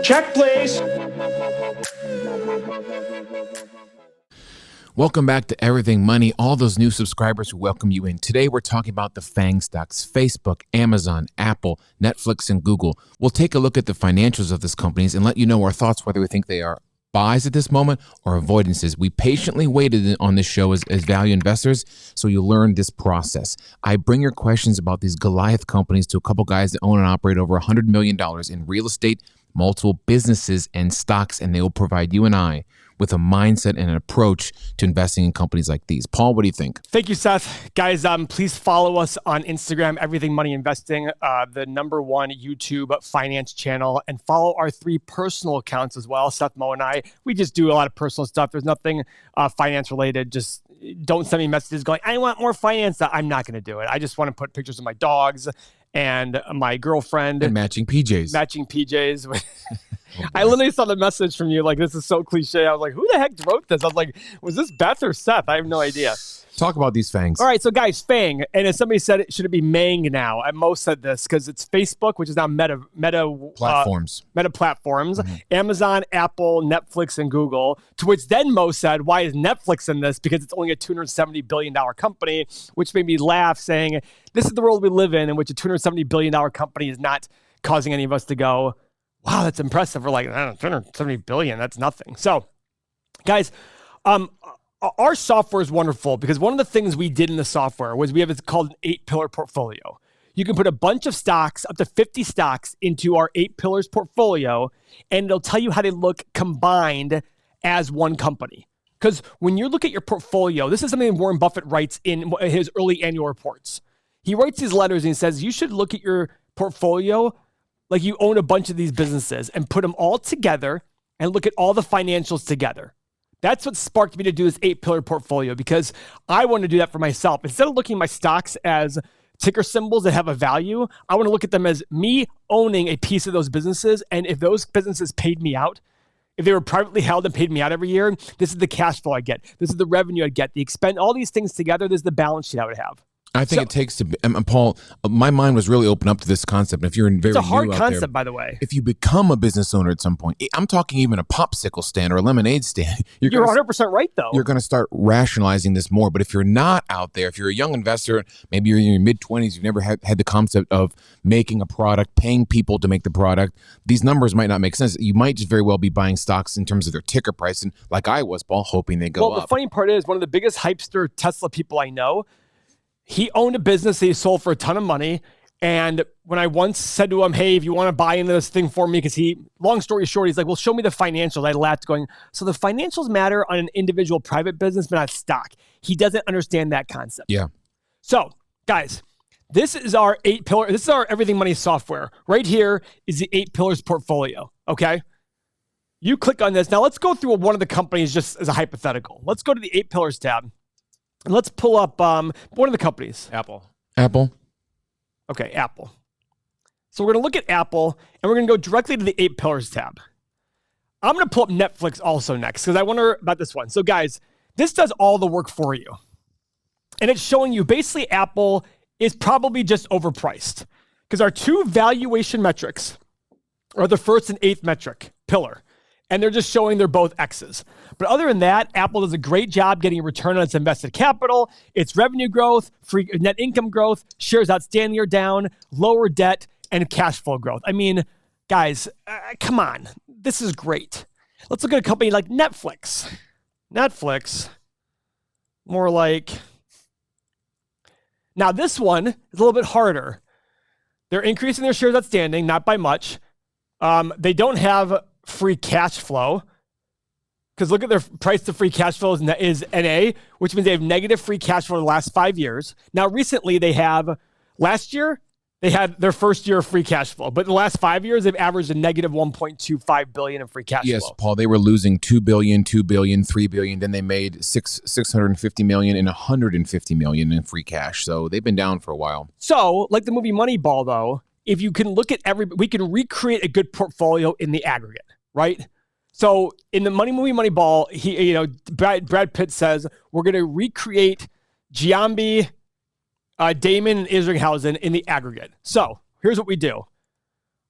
Check, please. Welcome back to Everything Money. All those new subscribers who welcome you in. Today, we're talking about the FAANG stocks, Facebook, Amazon, Apple, Netflix, and Google. We'll take a look at the financials of these companies and let you know our thoughts, whether we think they are buys at this moment or avoidances. We patiently waited on this show as value investors, so you'll learn this process. I bring your questions about these Goliath companies to a couple guys that own and operate over $100 million in real estate, multiple businesses, and stocks, and they will provide you and I with a mindset and an approach to investing in companies like these. Paul, what do you think? Thank you, Seth. Guys, please follow us on Instagram, Everything Money Investing, the #1 YouTube finance channel, and follow our 3 personal accounts as well. Seth, Mo, and I, we just do a lot of personal stuff. There's nothing finance related. Just don't send me messages going, I want more finance. I'm not going to do it. I just want to put pictures of my dogs and my girlfriend. And matching PJs. I literally saw the message from you, like, this is so cliche. I was like, who the heck wrote this? I was like, was this Beth or Seth? I have no idea. Talk about these FAANGs. All right, so guys, FAANG, and as somebody said, should it be Mang now? And Mo said this because it's Facebook, which is now Meta Platforms. Meta Platforms, Amazon, Apple, Netflix, and Google. To which then Mo said, why is Netflix in this? Because it's only a $270 billion company, which made me laugh, saying, this is the world we live in which a $270 billion company is not causing any of us to go, wow, that's impressive. We're like, 270 billion, that's nothing. So, guys, our software is wonderful because one of the things we did in the software was we have it's called an 8-pillar portfolio. You can put a bunch of stocks, up to 50 stocks, into our 8 pillars portfolio, and it'll tell you how they look combined as one company. Because when you look at your portfolio, this is something Warren Buffett writes in his early annual reports. He writes these letters and he says, you should look at your portfolio like you own a bunch of these businesses and put them all together and look at all the financials together. That's what sparked me to do this 8-pillar portfolio because I want to do that for myself. Instead of looking at my stocks as ticker symbols that have a value, I want to look at them as me owning a piece of those businesses. And if those businesses paid me out, if they were privately held and paid me out every year, this is the cash flow I get. This is the revenue I get. The expense, all these things together, this is the balance sheet I would have. I think it takes to, Paul, my mind was really open up to this concept. If you're very It's a hard new out concept, there, by the way. If you become a business owner at some point, I'm talking even a popsicle stand or a lemonade stand. You're 100% right, though. You're going to start rationalizing this more. But if you're not out there, if you're a young investor, maybe you're in your mid-20s, you've never had the concept of making a product, paying people to make the product, these numbers might not make sense. You might just very well be buying stocks in terms of their ticker price. And like I was, Paul, hoping they go up. Well, the funny part is one of the biggest hypester Tesla people I know, he owned a business that he sold for a ton of money. And when I once said to him, hey, if you want to buy into this thing for me, because long story short, he's like, well, show me the financials. I laughed going, so the financials matter on an individual private business, but not stock. He doesn't understand that concept. Yeah. So guys, this is our 8-pillar. This is our Everything Money software. Right here is the 8 pillars portfolio. Okay. You click on this. Now let's go through one of the companies just as a hypothetical. Let's go to the 8 pillars tab. And let's pull up one of the companies. Apple. Okay, Apple. So we're going to look at Apple, and we're going to go directly to the 8 pillars tab. I'm going to pull up Netflix also next, because I wonder about this one. So guys, this does all the work for you. And it's showing you basically Apple is probably just overpriced. Because our 2 valuation metrics are the first and 8th pillar. And they're just showing they're both X's. But other than that, Apple does a great job getting a return on its invested capital, its revenue growth, free net income growth, shares outstanding are down, lower debt, and cash flow growth. I mean, guys, come on. This is great. Let's look at a company like Netflix. Netflix, more like... Now, this one is a little bit harder. They're increasing their shares outstanding, not by much. They don't have free cash flow, because look at their price to free cash flow is NA, which means they have negative free cash flow in the last 5 years. Now, recently last year, they had their first year of free cash flow, but in the last 5 years, they've averaged a negative 1.25 billion in free cash flow. Yes, Paul, they were losing 2 billion, 2 billion, 3 billion. Then they made 650 million and 150 million in free cash. So they've been down for a while. So like the movie Moneyball, though, if you can look at we can recreate a good portfolio in the aggregate, right? So in the movie Moneyball, Brad Pitt says, we're going to recreate Giambi, Damon, and Isringhausen in the aggregate. So here's what we do.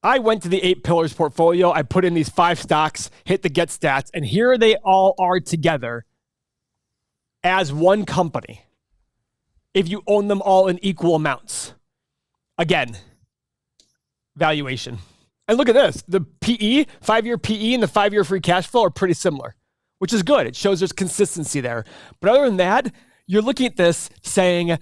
I went to the 8 pillars portfolio. I put in these 5 stocks, hit the get stats, and here they all are together as one company if you own them all in equal amounts. Again, valuation. And look at this. The PE, 5-year PE and the 5-year free cash flow are pretty similar, which is good. It shows there's consistency there. But other than that, you're looking at this saying,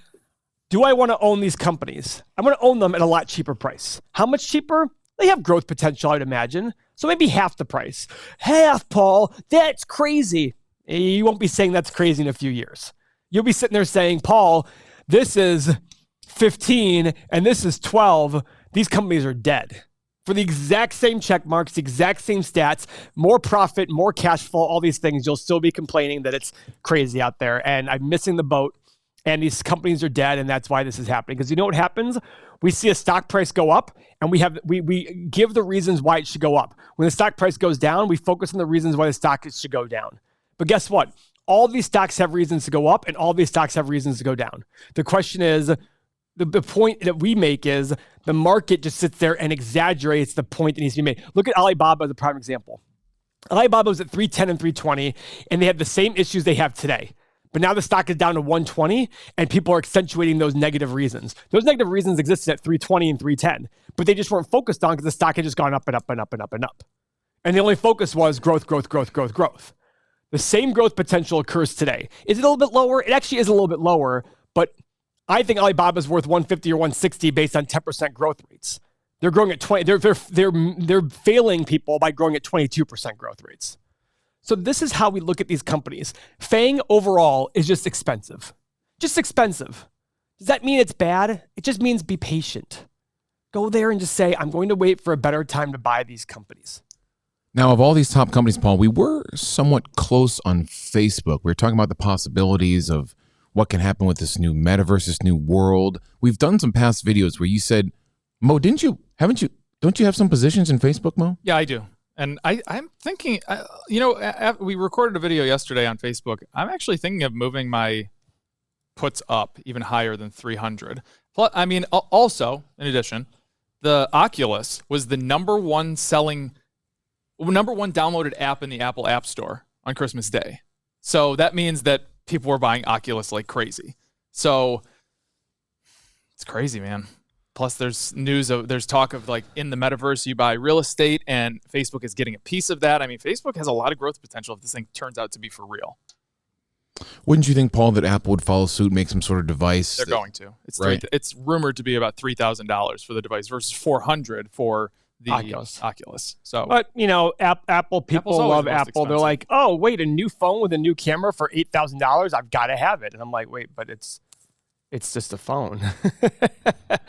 do I want to own these companies? I want to own them at a lot cheaper price. How much cheaper? They have growth potential, I'd imagine. So maybe half the price. Half, Paul. That's crazy. You won't be saying that's crazy in a few years. You'll be sitting there saying, Paul, this is 15 and this is 12. These companies are dead. For the exact same check marks, the exact same stats, more profit, more cash flow, all these things, you'll still be complaining that it's crazy out there and I'm missing the boat and these companies are dead and that's why this is happening. Because you know what happens? We see a stock price go up and we give the reasons why it should go up. When the stock price goes down, we focus on the reasons why the stock should go down. But guess what? All these stocks have reasons to go up and all these stocks have reasons to go down. The question is, the point that we make is the market just sits there and exaggerates the point that needs to be made. Look at Alibaba as a prime example. Alibaba was at 310 and 320, and they had the same issues they have today. But now the stock is down to 120, and people are accentuating those negative reasons. Those negative reasons existed at 320 and 310, but they just weren't focused on because the stock had just gone up and up and up and up and up. And the only focus was growth, growth, growth, growth, growth. The same growth potential occurs today. Is it a little bit lower? It actually is a little bit lower, but I think Alibaba is worth 150 or 160 based on 10% growth rates. They're growing at 20. They're failing people by growing at 22% growth rates. So this is how we look at these companies. FAANG overall is just expensive. Just expensive. Does that mean it's bad? It just means be patient. Go there and just say, I'm going to wait for a better time to buy these companies. Now, of all these top companies, Paul, we were somewhat close on Facebook. We were talking about the possibilities of what can happen with this new metaverse, this new world. We've done some past videos where you said, Mo, don't you have some positions in Facebook, Mo? Yeah, I do. And I'm thinking, we recorded a video yesterday on Facebook. I'm actually thinking of moving my puts up even higher than 300. Plus, I mean, also, in addition, the Oculus was the number one downloaded app in the Apple App Store on Christmas Day. So that means that people were buying Oculus like crazy. So it's crazy, man. Plus there's talk of like in the metaverse, you buy real estate and Facebook is getting a piece of that. I mean, Facebook has a lot of growth potential if this thing turns out to be for real. Wouldn't you think, Paul, that Apple would follow suit, make some sort of device? They're going to. It's right. It's rumored to be about $3,000 for the device versus $400 for the Oculus. So, but Apple people love Apple. Expensive. They're like, oh, wait, a new phone with a new camera for $8,000. I've got to have it. And I'm like, wait, but it's just a phone.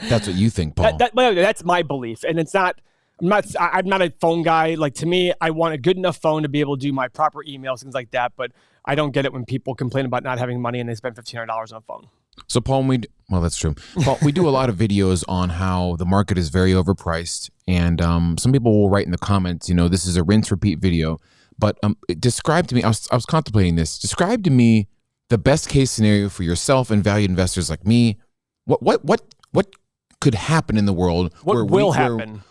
That's what you think, Paul. That's my belief, and it's not. I'm not a phone guy. Like, to me, I want a good enough phone to be able to do my proper emails, things like that. But I don't get it when people complain about not having money and they spend $1,500 on a phone. So, Paul, well, that's true. Paul, we do a lot of videos on how the market is very overpriced, and some people will write in the comments, this is a rinse repeat video. But describe to me. I was contemplating this. Describe to me the best case scenario for yourself and value investors like me. What could happen in the world? What will happen?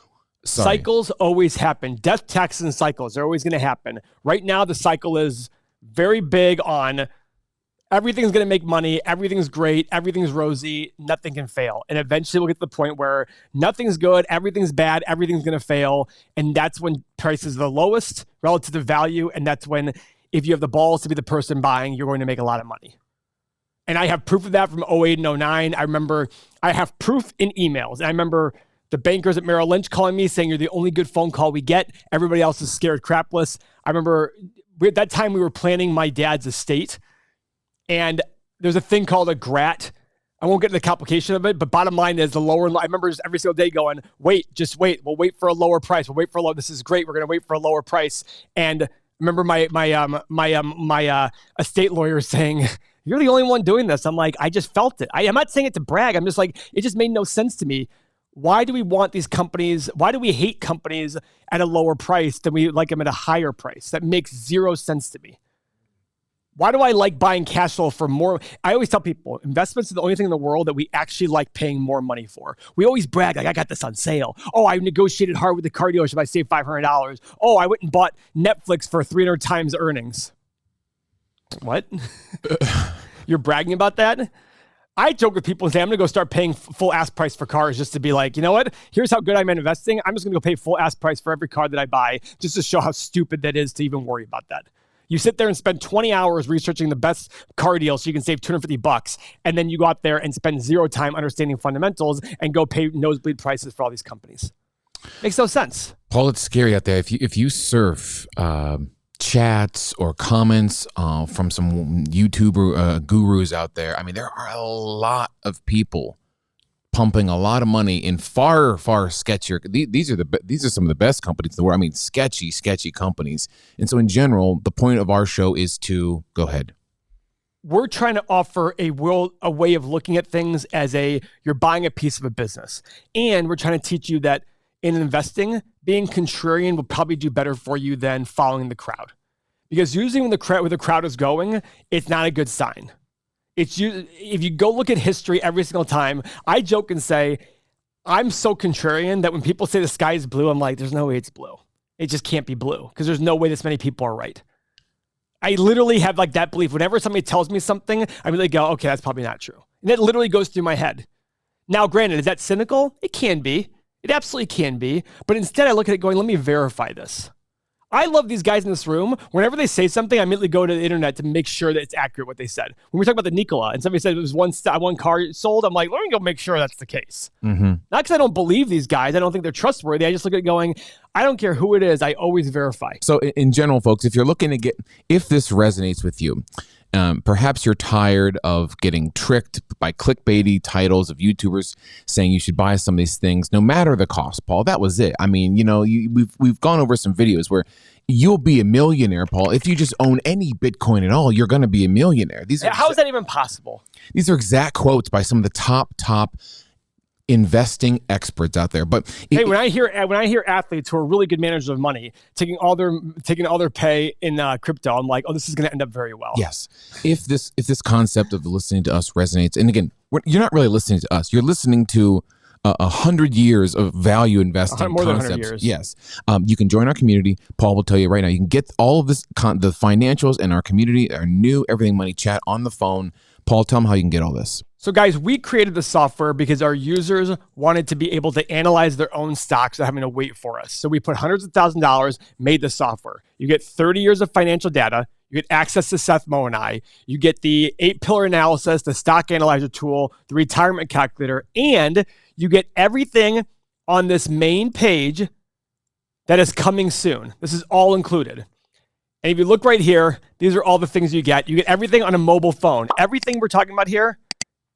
Cycles always happen. Death, taxes, and cycles are always going to happen. Right now, the cycle is very big on everything's going to make money, everything's great, everything's rosy, nothing can fail. And eventually we'll get to the point where nothing's good, everything's bad, everything's going to fail. And that's when prices are the lowest relative to value. And that's when, if you have the balls to be the person buying, you're going to make a lot of money. And I have proof of that from 08 and 09. I have proof in emails. And I remember the bankers at Merrill Lynch calling me saying, you're the only good phone call we get. Everybody else is scared crapless. I remember at that time we were planning my dad's estate. And there's a thing called a GRAT. I won't get into the complication of it, but bottom line is I remember just every single day going, just wait. We'll wait for a lower price. We'll wait for a low. This is great. We're going to wait for a lower price. And I remember my estate lawyer saying, you're the only one doing this. I'm like, I just felt it. I'm not saying it to brag. I'm just like, it just made no sense to me. Why do we want these companies? Why do we hate companies at a lower price than we like them at a higher price? That makes zero sense to me. Why do I like buying cash flow for more? I always tell people investments are the only thing in the world that we actually like paying more money for. We always brag, like, I got this on sale. Oh, I negotiated hard with the car dealership. I saved $500. Oh, I went and bought Netflix for 300 times earnings. What? You're bragging about that? I joke with people and say, I'm going to go start paying full ask price for cars just to be like, you know what? Here's how good I'm at investing. I'm just going to go pay full ask price for every car that I buy just to show how stupid that is to even worry about that. You sit there and spend 20 hours researching the best car deal so you can save $250, and then you go out there and spend zero time understanding fundamentals and go pay nosebleed prices for all these companies. Makes no sense. Paul, it's scary out there. If you surf chats or comments from some YouTuber gurus out there, I mean, there are a lot of people pumping a lot of money in far sketchier. These are some of the best companies in the world. I mean, sketchy companies. And so in general, the point of our show is to go ahead. We're trying to offer a way of looking at things as you're buying a piece of a business. And we're trying to teach you that in investing, being contrarian will probably do better for you than following the crowd. Because usually when where the crowd is going, it's not a good sign. If you go look at history every single time, I joke and say, I'm so contrarian that when people say the sky is blue, I'm like, there's no way it's blue. It just can't be blue because there's no way this many people are right. I literally have like that belief. Whenever somebody tells me something, I really go, okay, that's probably not true. And it literally goes through my head. Now, granted, is that cynical? It can be. It absolutely can be. But instead, I look at it going, let me verify this. I love these guys in this room. Whenever they say something, I immediately go to the internet to make sure that it's accurate what they said. When we talk about the Nikola and somebody said it was one car sold, I'm like, let me go make sure that's the case. Mm-hmm. Not because I don't believe these guys. I don't think they're trustworthy. I just look at it going, I don't care who it is. I always verify. So in general, folks, if you're looking to if this resonates with you, perhaps you're tired of getting tricked by clickbaity titles of YouTubers saying you should buy some of these things, no matter the cost, Paul. That was it. I mean, you know, we've gone over some videos where you'll be a millionaire, Paul. If you just own any Bitcoin at all, you're going to be a millionaire. How is that even possible? These are exact quotes by some of the top investing experts out there. But when I hear athletes who are really good managers of money taking all their pay in crypto, I'm like, oh, this is going to end up very well. Yes. If this concept of listening to us resonates, and again, you're not really listening to us. You're listening to 100 years of value investing more concepts. Than 100 years. Yes. You can join our community. Paul will tell you right now. You can get all of this, the financials in our community, our new Everything Money chat on the phone. Paul, tell them how you can get all this. So guys, we created the software because our users wanted to be able to analyze their own stocks without having to wait for us. So we put hundreds of thousands of dollars, made the software. You get 30 years of financial data. You get access to Seth Mo and I. You get the 8-pillar analysis, the stock analyzer tool, the retirement calculator, and you get everything on this main page that is coming soon. This is all included. And if you look right here, these are all the things you get. You get everything on a mobile phone. Everything we're talking about here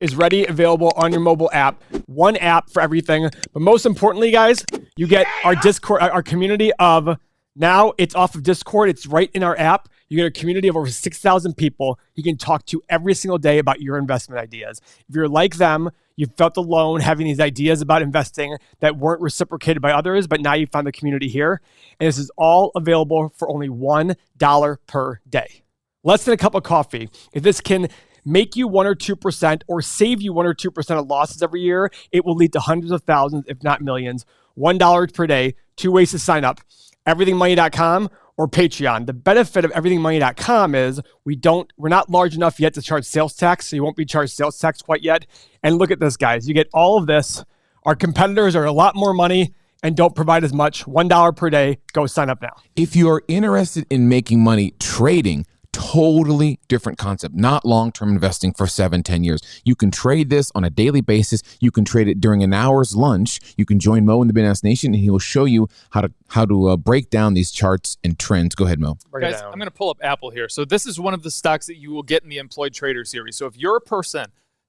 is ready, available on your mobile app. One app for everything. But most importantly, guys, you get our Discord, our community of, now it's off of Discord. It's right in our app. You get a community of over 6,000 people you can talk to every single day about your investment ideas. If you're like them, you felt alone having these ideas about investing that weren't reciprocated by others, but now you found the community here. And this is all available for only $1 per day. Less than a cup of coffee. If this can make you 1 or 2% or save you 1 or 2% of losses every year, it will lead to hundreds of thousands, if not millions. $1 per day, 2 ways to sign up. everythingmoney.com or Patreon. The benefit of everythingmoney.com is we're not large enough yet to charge sales tax, so you won't be charged sales tax quite yet. And look at this, guys. You get all of this. Our competitors are a lot more money and don't provide as much. $1 per day. Go sign up now. If you're interested in making money trading, totally different concept, not long-term investing for 7-10 years. You can trade this on a daily basis. You can trade it during an hour's lunch. You can join Mo in the Bananas Nation, and he will show you how to break down these charts and trends. Go ahead, Mo. Guys, I'm going to pull up Apple here. So this is one of the stocks that you will get in the Employed Trader series. So if you're a person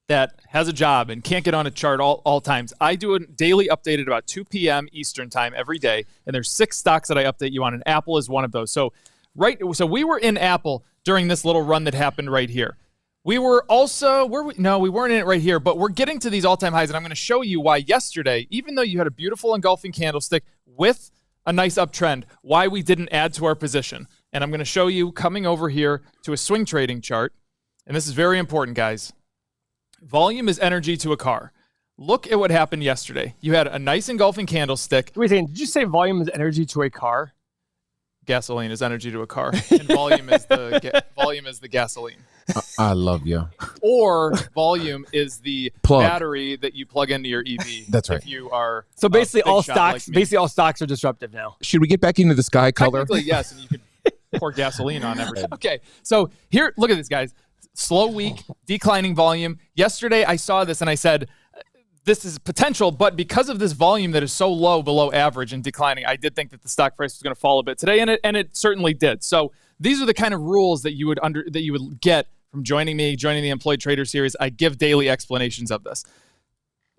that has a job and can't get on a chart all times, I do a daily update at about 2 p.m. Eastern time every day, and there's 6 stocks that I update you on, and Apple is one of those. So we were in Apple during this little run that happened right here. We were also, we weren't in it right here, but we're getting to these all-time highs, and I'm going to show you why yesterday, even though you had a beautiful engulfing candlestick with a nice uptrend, why we didn't add to our position. And I'm going to show you coming over here to a swing trading chart. And this is very important, guys. Volume is energy to a car. Look at what happened yesterday. You had a nice engulfing candlestick. Wait a second. Did you say volume is energy to a car? Gasoline is energy to a car, and volume is the gasoline. I love you. Or volume is the battery that you plug into your EV. That's right. If you are so basically all stocks, like all stocks are disruptive now. Should we get back into the sky color? Technically, yes, and you could pour gasoline on everything. Okay, so here, look at this, guys. Slow week, declining volume. Yesterday, I saw this and I said, this is potential, but because of this volume that is so low, below average and declining, I did think that the stock price was going to fall a bit today, and it certainly did. So these are the kind of rules that you would get from joining me, joining the Employed Trader Series. I give daily explanations of this.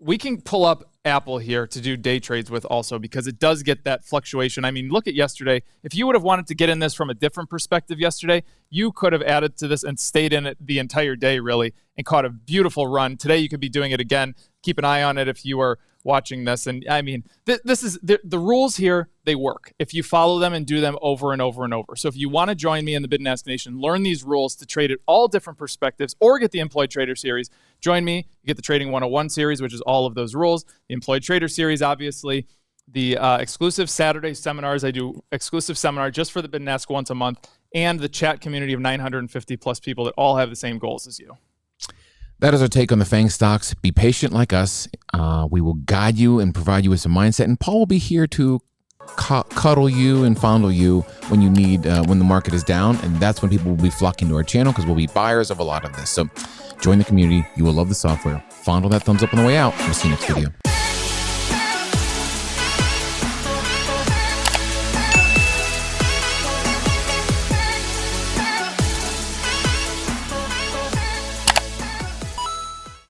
We can pull up Apple here to do day trades with also, because it does get that fluctuation. I mean, look at yesterday. If you would have wanted to get in this from a different perspective yesterday, you could have added to this and stayed in it the entire day, really, and caught a beautiful run. Today, you could be doing it again. Keep an eye on it if you are watching this. And I mean, this is the rules here. They work if you follow them and do them over and over and over. So if you want to join me in the Bid and Ask Nation, learn these rules to trade at all different perspectives, or get the Employed Trader Series, join me. You get the Trading 101 series, which is all of those rules. The Employed Trader Series, obviously, the exclusive Saturday seminars. I do exclusive seminar just for the Bid and Ask once a month, and the chat community of 950 plus people that all have the same goals as you. That is our take on the FAANG stocks. Be patient like us. We will guide you and provide you with some mindset. And Paul will be here to cuddle you and fondle you when you need, when the market is down. And that's when people will be flocking to our channel, because we'll be buyers of a lot of this. So join the community. You will love the software. Fondle that thumbs up on the way out. We'll see you next video.